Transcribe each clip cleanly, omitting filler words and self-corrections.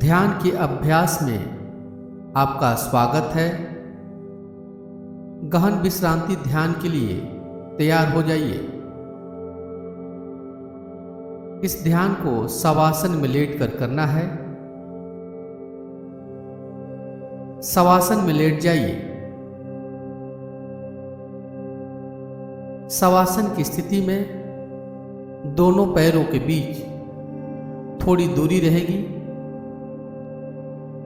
ध्यान के अभ्यास में आपका स्वागत है। गहन विश्रांति ध्यान के लिए तैयार हो जाइए। इस ध्यान को शवासन में लेटकर करना है। शवासन में लेट जाइए। शवासन की स्थिति में दोनों पैरों के बीच थोड़ी दूरी रहेगी।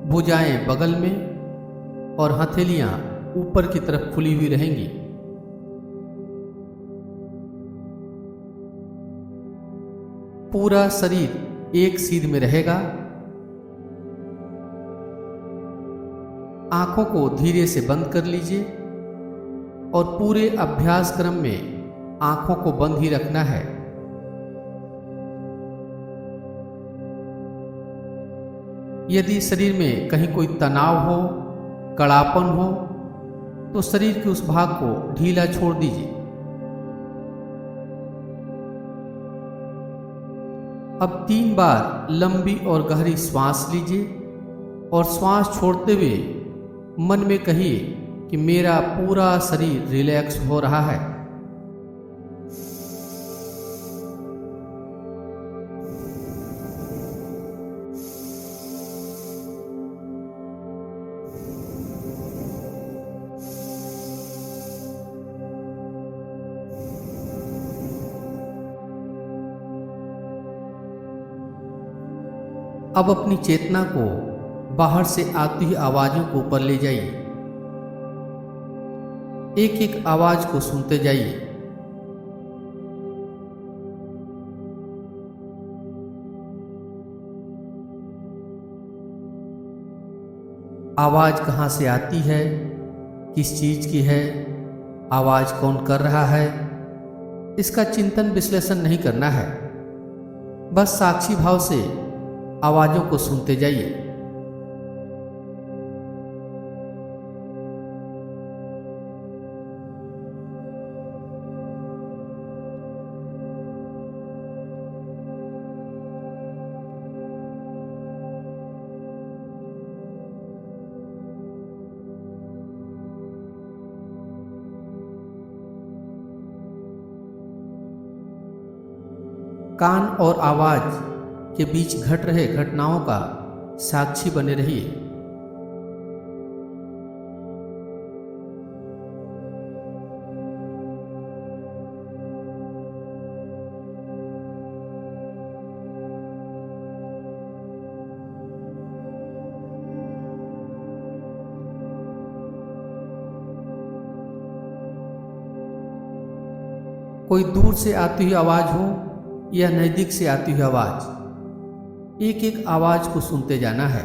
भुजाएं बगल में और हथेलियां ऊपर की तरफ खुली हुई रहेंगी। पूरा शरीर एक सीध में रहेगा। आंखों को धीरे से बंद कर लीजिए और पूरे अभ्यास क्रम में आंखों को बंद ही रखना है। यदि शरीर में कहीं कोई तनाव हो, कड़ापन हो, तो शरीर के उस भाग को ढीला छोड़ दीजिए। अब 3 बार लंबी और गहरी सांस लीजिए और सांस छोड़ते हुए मन में कहिए कि मेरा पूरा शरीर रिलैक्स हो रहा है। अब अपनी चेतना को बाहर से आती हुई आवाजों को ऊपर ले जाइए। एक एक आवाज को सुनते जाइए। आवाज कहाँ से आती है, किस चीज की है, आवाज कौन कर रहा है, इसका चिंतन विश्लेषण नहीं करना है। बस साक्षी भाव से आवाजों को सुनते जाइए। कान और आवाज के बीच घट रहे घटनाओं का साक्षी बने रहिए। कोई दूर से आती हुई आवाज हो या नजदीक से आती हुई आवाज, एक एक आवाज को सुनते जाना है।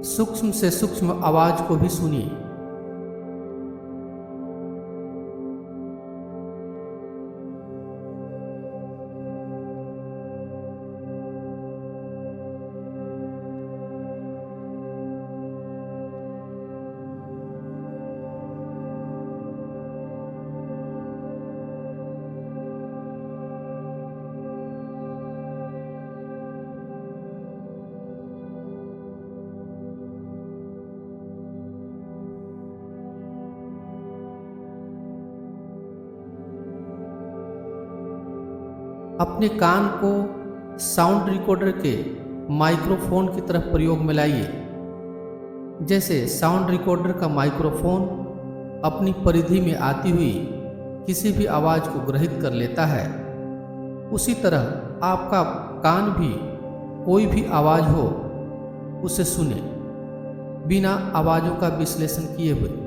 सूक्ष्म से सूक्ष्म आवाज को भी सुनिए। अपने कान को साउंड रिकॉर्डर के माइक्रोफोन की तरफ प्रयोग में लाइए। जैसे साउंड रिकॉर्डर का माइक्रोफोन अपनी परिधि में आती हुई किसी भी आवाज को ग्रहित कर लेता है, उसी तरह आपका कान भी कोई भी आवाज हो उसे सुने, बिना आवाजों का विश्लेषण किए हुए।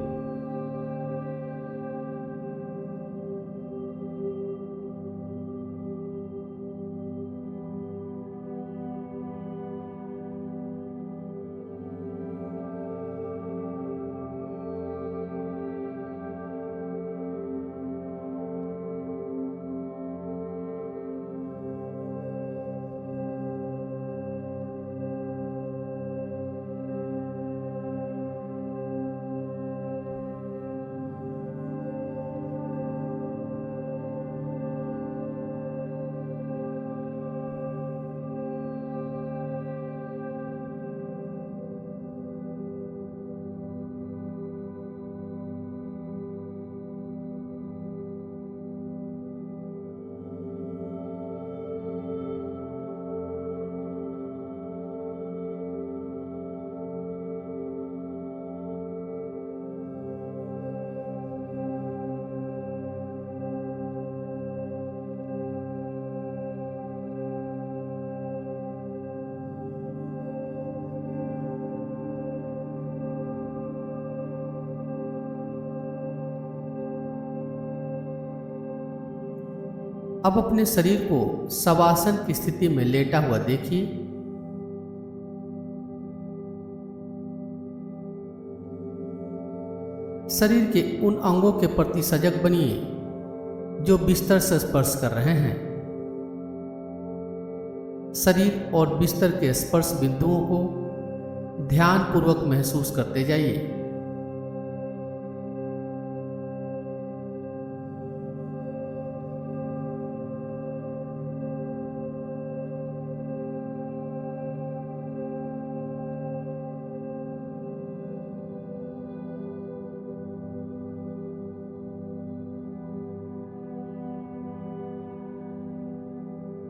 अब अपने शरीर को शवासन की स्थिति में लेटा हुआ देखिए। शरीर के उन अंगों के प्रति सजग बनिए जो बिस्तर से स्पर्श कर रहे हैं। शरीर और बिस्तर के स्पर्श बिंदुओं को ध्यानपूर्वक महसूस करते जाइए।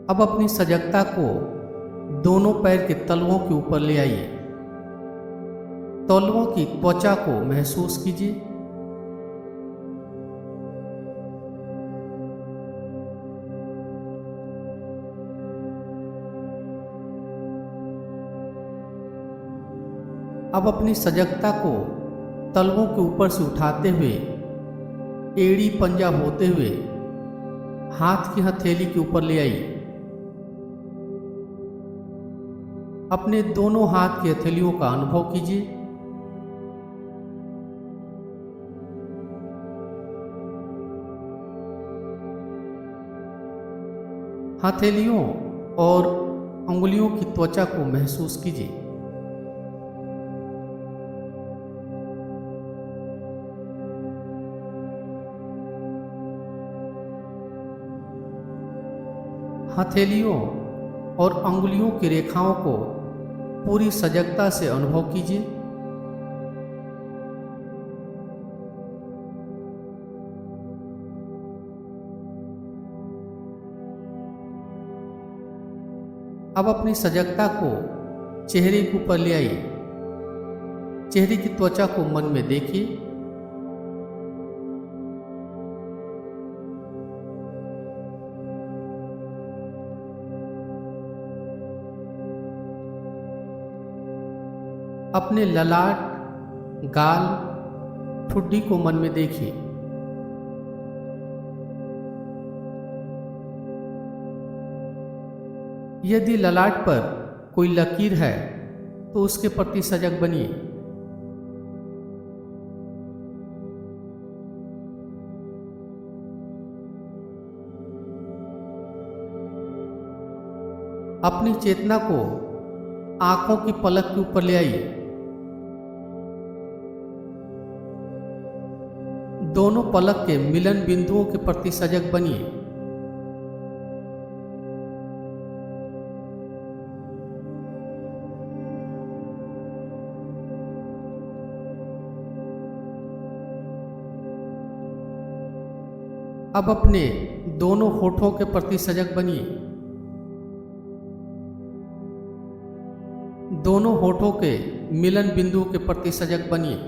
अब अपनी सजगता को दोनों पैर के तलवों के ऊपर ले आइए। तलवों की त्वचा को महसूस कीजिए। अब अपनी सजगता को तलवों के ऊपर से उठाते हुए एड़ी पंजा होते हुए हाथ की हथेली के ऊपर ले आइए। अपने दोनों हाथ की हथेलियों का अनुभव कीजिए। हथेलियों और अंगुलियों की त्वचा को महसूस कीजिए। हथेलियों और अंगुलियों की रेखाओं को पूरी सजगता से अनुभव कीजिए। अब अपनी सजगता को चेहरे के ऊपर ले आइए। चेहरे की त्वचा को मन में देखिए। अपने ललाट, गाल, ठुड्डी को मन में देखिए। यदि ललाट पर कोई लकीर है तो उसके प्रति सजग बनिए। अपनी चेतना को आंखों की पलक के ऊपर ले आइए। दोनों पलक के मिलन बिंदुओं के प्रति सजग बनिए। अब अपने दोनों होठों के प्रति सजग बनिए। दोनों होठों के मिलन बिंदुओं के प्रति सजग बनिए।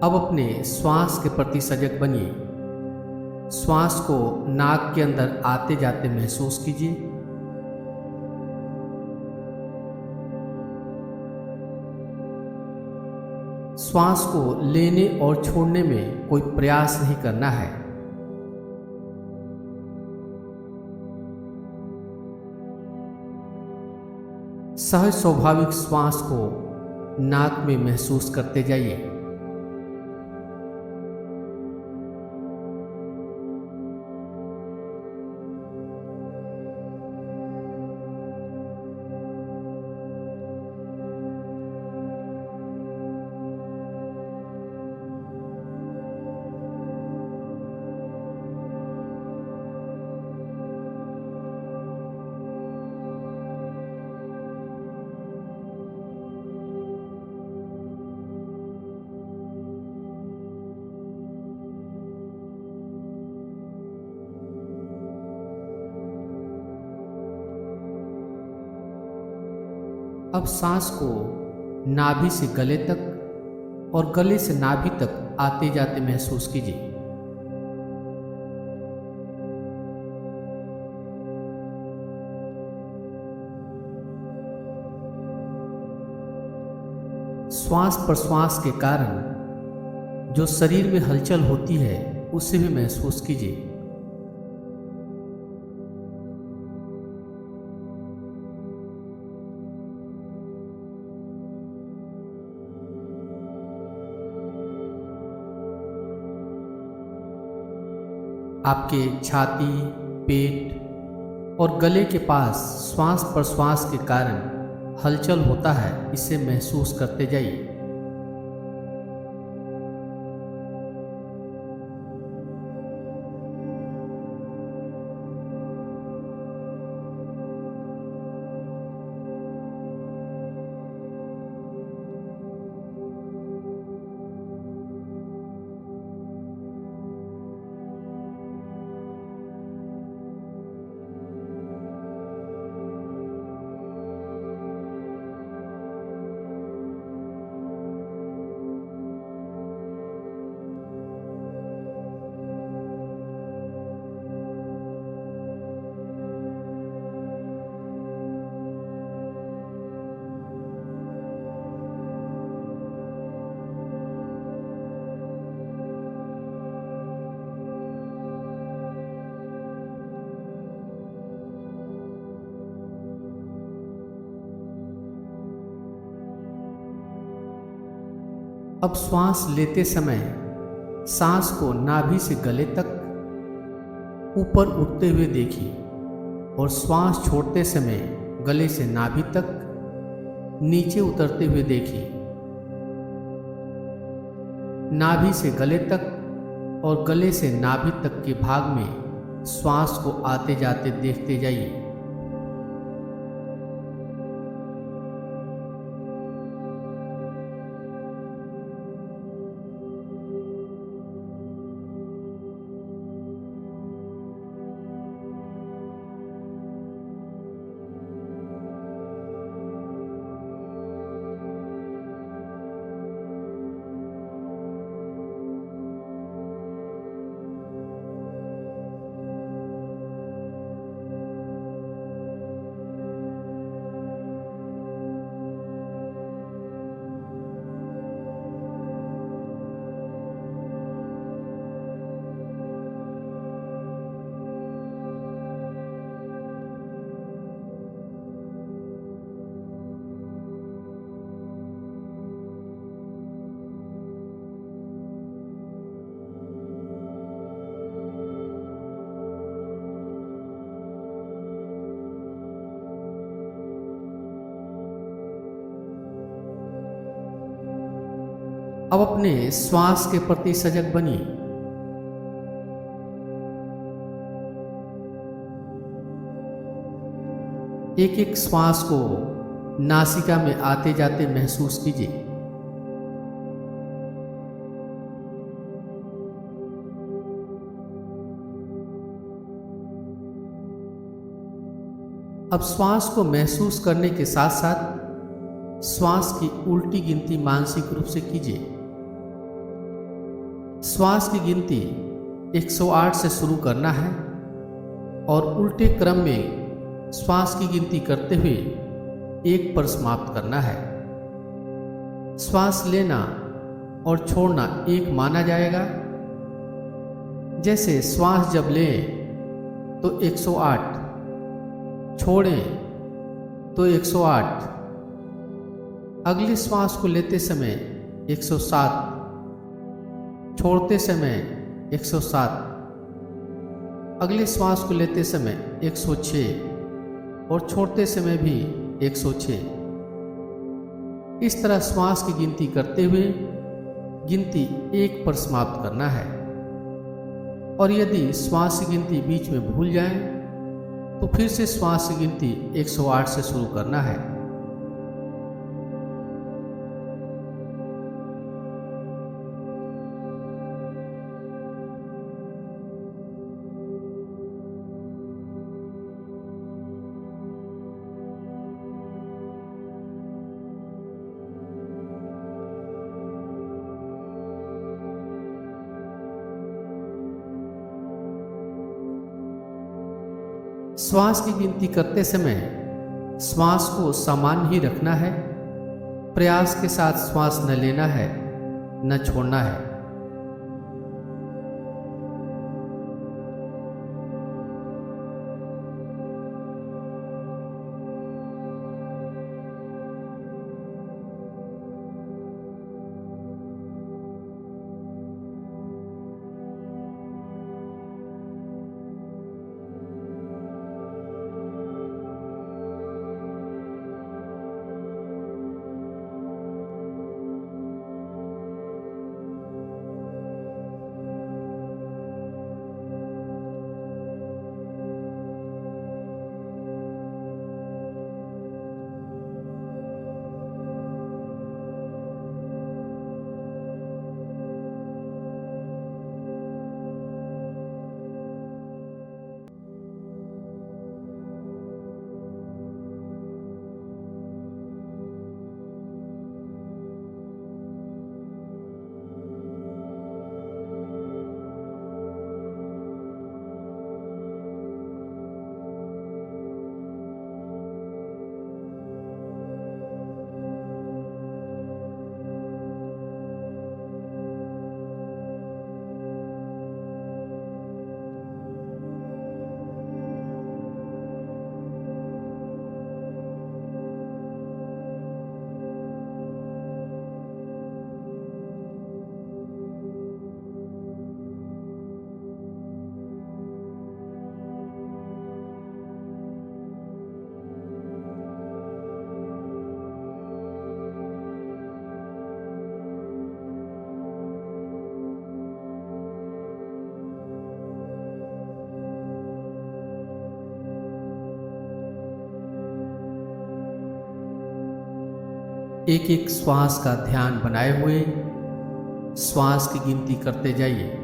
अब अपने श्वास के प्रति सजग बनिए। श्वास को नाक के अंदर आते जाते महसूस कीजिए। श्वास को लेने और छोड़ने में कोई प्रयास नहीं करना है। सहज स्वाभाविक श्वास को नाक में महसूस करते जाइए। अब सांस को नाभि से गले तक और गले से नाभि तक आते जाते महसूस कीजिए। श्वास प्रश्वास के कारण जो शरीर में हलचल होती है उसे भी महसूस कीजिए। आपके छाती, पेट और गले के पास श्वास प्रश्वास के कारण हलचल होता है, इसे महसूस करते जाइए। अब श्वास लेते समय सांस को नाभि से गले तक ऊपर उठते हुए देखिए और श्वास छोड़ते समय गले से नाभि तक नीचे उतरते हुए देखिए। नाभि से गले तक और गले से नाभि तक के भाग में श्वास को आते जाते देखते जाइए। अब अपने श्वास के प्रति सजग बनिए। एक एक श्वास को नासिका में आते जाते महसूस कीजिए। अब श्वास को महसूस करने के साथ साथ श्वास की उल्टी गिनती मानसिक रूप से कीजिए। श्वास की गिनती 108 से शुरू करना है और उल्टे क्रम में श्वास की गिनती करते हुए 1 पर समाप्त करना है। श्वास लेना और छोड़ना 1 माना जाएगा। जैसे श्वास जब लें तो 108, छोड़ें तो 108, अगली श्वास को लेते समय 107, छोड़ते समय 107, अगली श्वास को लेते समय 106 और छोड़ते समय भी 106। इस तरह श्वास की गिनती करते हुए गिनती 1 पर समाप्त करना है। और यदि श्वास की गिनती बीच में भूल जाए तो फिर से श्वास की गिनती 108 से शुरू करना है। श्वास की गिनती करते समय श्वास को सामान्य ही रखना है प्रयास के साथ श्वास न लेना है, न छोड़ना है। एक एक श्वास का ध्यान बनाए हुए श्वास की गिनती करते जाइए।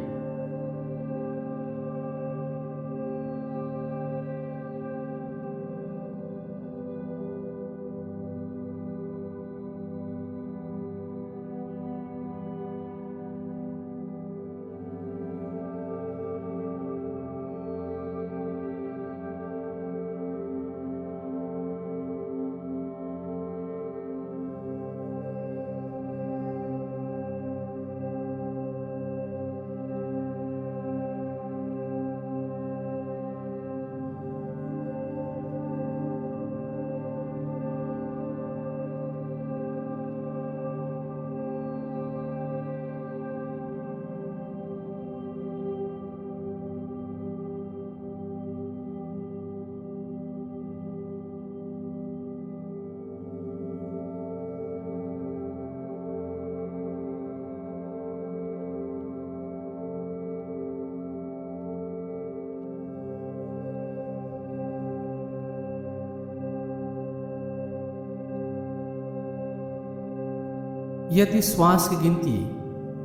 यदि श्वास की गिनती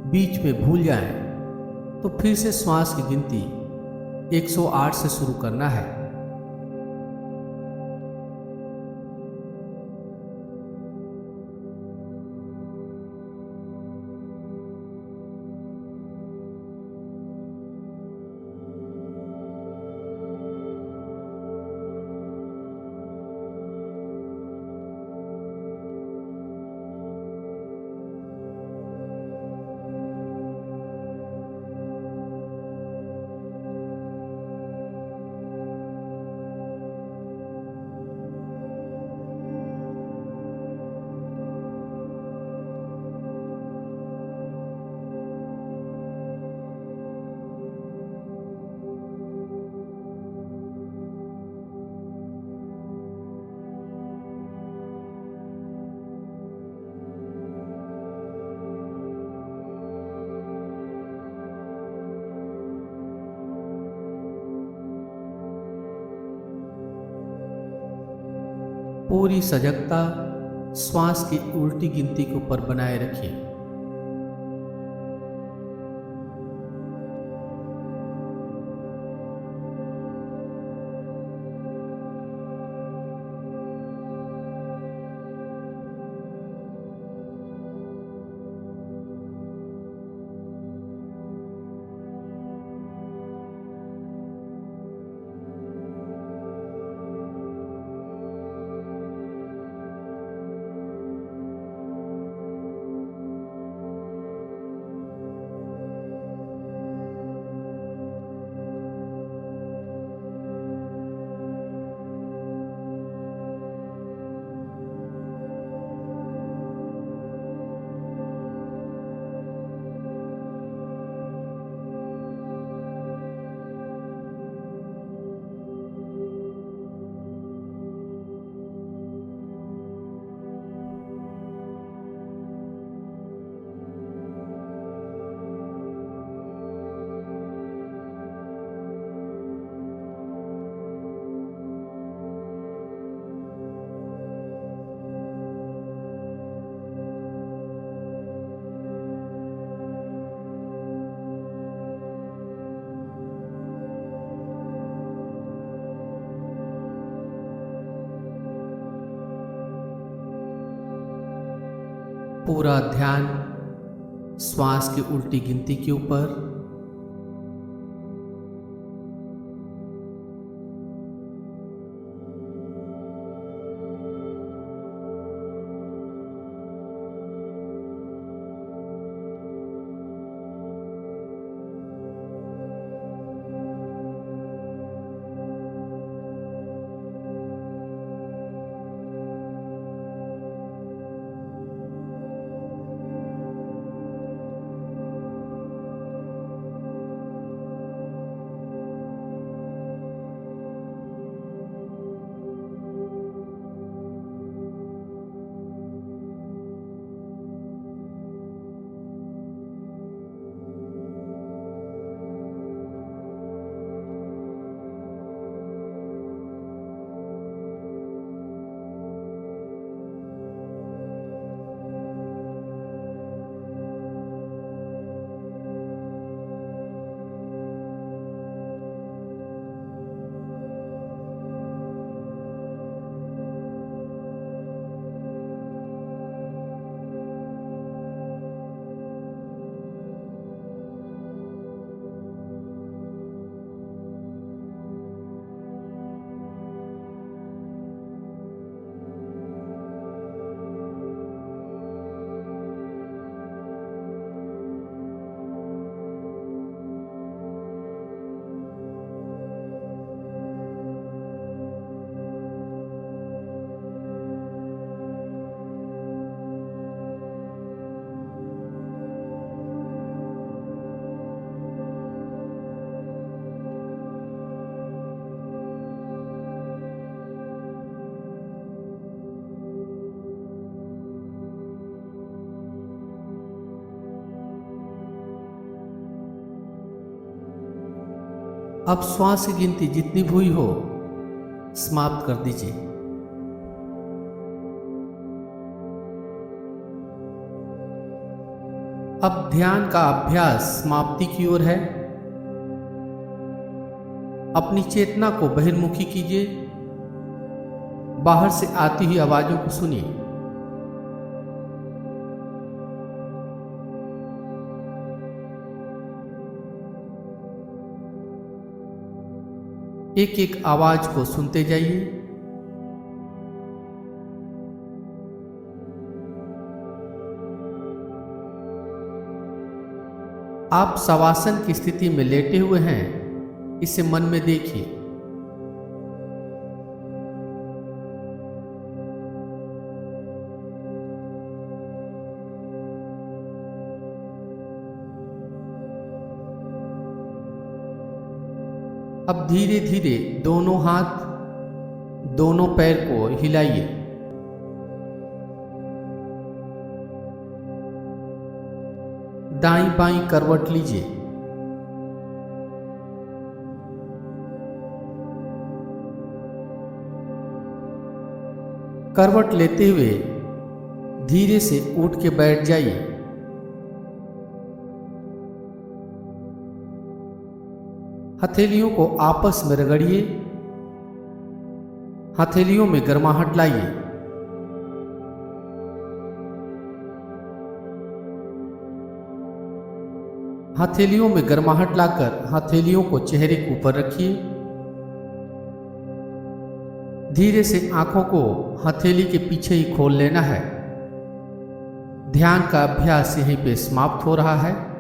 बीच में भूल जाए तो फिर से श्वास की गिनती 108 से शुरू करना है। पूरी सजगता श्वास की उल्टी गिनती के ऊपर बनाए रखिए। पूरा ध्यान श्वास की उल्टी गिनती के ऊपर। अब श्वास की गिनती जितनी भी हुई हो समाप्त कर दीजिए। अब ध्यान का अभ्यास समाप्ति की ओर है। अपनी चेतना को बहिर्मुखी कीजिए। बाहर से आती हुई आवाजों को सुनिए। एक एक आवाज को सुनते जाइए। आप शवासन की स्थिति में लेटे हुए हैं, इसे मन में देखिए। अब धीरे धीरे दोनों हाथ, दोनों पैर को हिलाइए। दाईं बाईं करवट लीजिए। करवट लेते हुए धीरे से उठ के बैठ जाइए। हथेलियों को आपस में रगड़िए। हथेलियों में गर्माहट लाइए। हथेलियों में गर्माहट लाकर हथेलियों को चेहरे के ऊपर रखिए। धीरे से आंखों को हथेली के पीछे ही खोल लेना है। ध्यान का अभ्यास यहीं पे समाप्त हो रहा है।